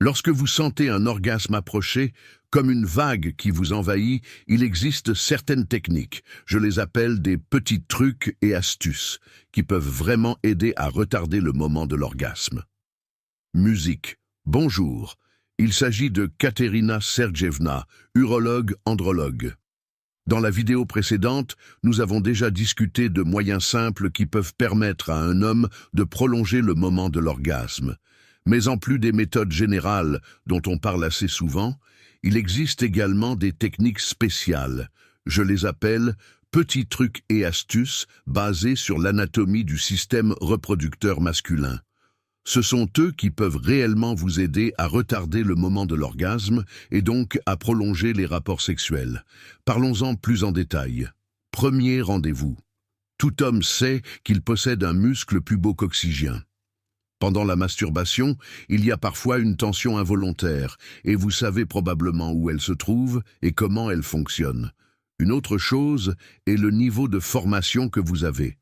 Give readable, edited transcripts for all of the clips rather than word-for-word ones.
Lorsque vous sentez un orgasme approcher, comme une vague qui vous envahit, il existe certaines techniques, je les appelle des petits trucs et astuces, qui peuvent vraiment aider à retarder le moment de l'orgasme. Musique. Bonjour. Il s'agit de Katerina Sergeyevna, urologue-andrologue. Dans la vidéo précédente, nous avons déjà discuté de moyens simples qui peuvent permettre à un homme de prolonger le moment de l'orgasme. Mais en plus des méthodes générales dont on parle assez souvent, il existe également des techniques spéciales. Je les appelle petits trucs et astuces basés sur l'anatomie du système reproducteur masculin. Ce sont eux qui peuvent réellement vous aider à retarder le moment de l'orgasme et donc à prolonger les rapports sexuels. Parlons-en plus en détail. Premier rendez-vous. Tout homme sait qu'il possède un muscle pubococcygien. Pendant la masturbation, il y a parfois une tension involontaire, et vous savez probablement où elle se trouve et comment elle fonctionne. Une autre chose est le niveau de formation que vous avez.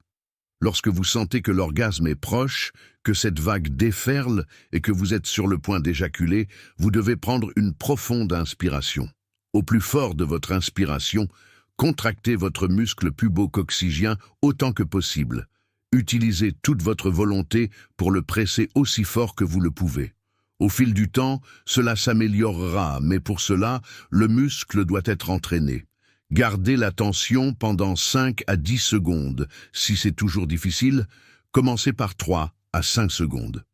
Lorsque vous sentez que l'orgasme est proche, que cette vague déferle et que vous êtes sur le point d'éjaculer, vous devez prendre une profonde inspiration. Au plus fort de votre inspiration, contractez votre muscle pubococcygien autant que possible. Utilisez toute votre volonté pour le presser aussi fort que vous le pouvez. Au fil du temps, cela s'améliorera, mais pour cela, le muscle doit être entraîné. Gardez la tension pendant 5 à 10 secondes. Si c'est toujours difficile, commencez par 3 à 5 secondes.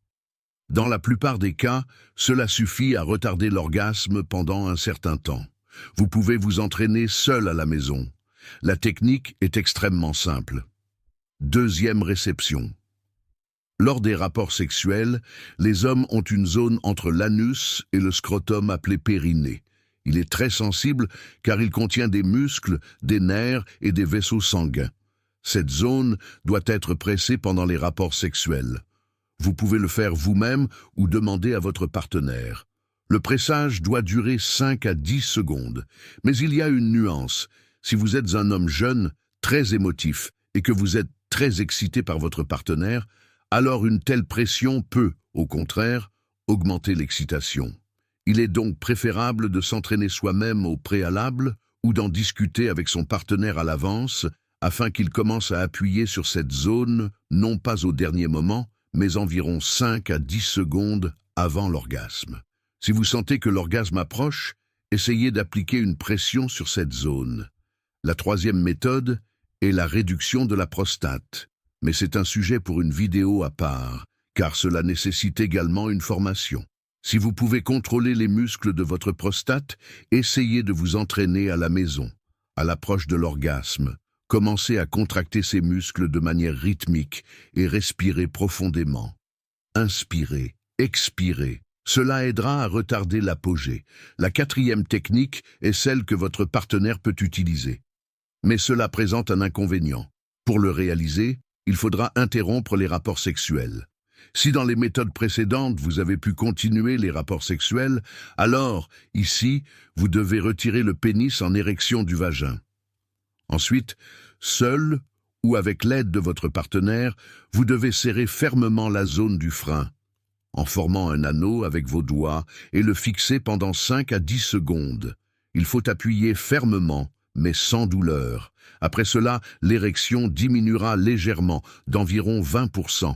Dans la plupart des cas, cela suffit à retarder l'orgasme pendant un certain temps. Vous pouvez vous entraîner seul à la maison. La technique est extrêmement simple. Deuxième réception. Lors des rapports sexuels, les hommes ont une zone entre l'anus et le scrotum appelé périnée. Il est très sensible car il contient des muscles, des nerfs et des vaisseaux sanguins. Cette zone doit être pressée pendant les rapports sexuels. Vous pouvez le faire vous-même ou demander à votre partenaire. Le pressage doit durer 5 à 10 secondes. Mais il y a une nuance. Si vous êtes un homme jeune, très émotif, et que vous êtes très excité par votre partenaire, alors une telle pression peut, au contraire, augmenter l'excitation. Il est donc préférable de s'entraîner soi-même au préalable ou d'en discuter avec son partenaire à l'avance afin qu'il commence à appuyer sur cette zone, non pas au dernier moment, mais environ 5 à 10 secondes avant l'orgasme. Si vous sentez que l'orgasme approche, essayez d'appliquer une pression sur cette zone. La troisième méthode est la réduction de la prostate. Mais c'est un sujet pour une vidéo à part, car cela nécessite également une formation. Si vous pouvez contrôler les muscles de votre prostate, essayez de vous entraîner à la maison. À l'approche de l'orgasme, commencez à contracter ces muscles de manière rythmique et respirez profondément. Inspirez, expirez. Cela aidera à retarder l'apogée. La quatrième technique est celle que votre partenaire peut utiliser. Mais cela présente un inconvénient. Pour le réaliser, il faudra interrompre les rapports sexuels. Si dans les méthodes précédentes, vous avez pu continuer les rapports sexuels, alors, ici, vous devez retirer le pénis en érection du vagin. Ensuite, seul ou avec l'aide de votre partenaire, vous devez serrer fermement la zone du frein, en formant un anneau avec vos doigts et le fixer pendant 5 à 10 secondes. Il faut appuyer fermement, mais sans douleur. Après cela, l'érection diminuera légèrement, d'environ 20%.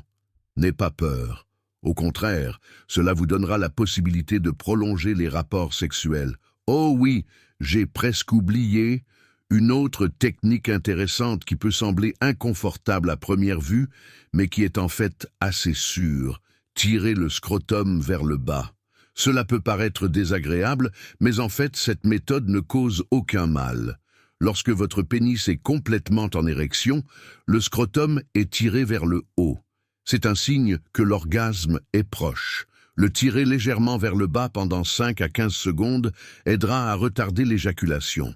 N'ayez pas peur. Au contraire, cela vous donnera la possibilité de prolonger les rapports sexuels. Oh oui, j'ai presque oublié une autre technique intéressante qui peut sembler inconfortable à première vue, mais qui est en fait assez sûre. Tirer le scrotum vers le bas. Cela peut paraître désagréable, mais en fait, cette méthode ne cause aucun mal. Lorsque votre pénis est complètement en érection, le scrotum est tiré vers le haut. C'est un signe que l'orgasme est proche. Le tirer légèrement vers le bas pendant 5 à 15 secondes aidera à retarder l'éjaculation.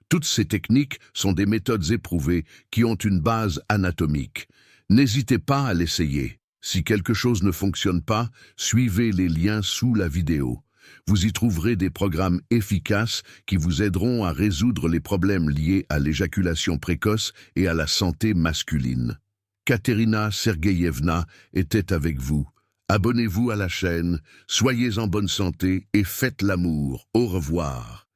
Toutes ces techniques sont des méthodes éprouvées qui ont une base anatomique. N'hésitez pas à l'essayer. Si quelque chose ne fonctionne pas, suivez les liens sous la vidéo. Vous y trouverez des programmes efficaces qui vous aideront à résoudre les problèmes liés à l'éjaculation précoce et à la santé masculine. Katerina Sergeyevna était avec vous. Abonnez-vous à la chaîne, soyez en bonne santé et faites l'amour. Au revoir.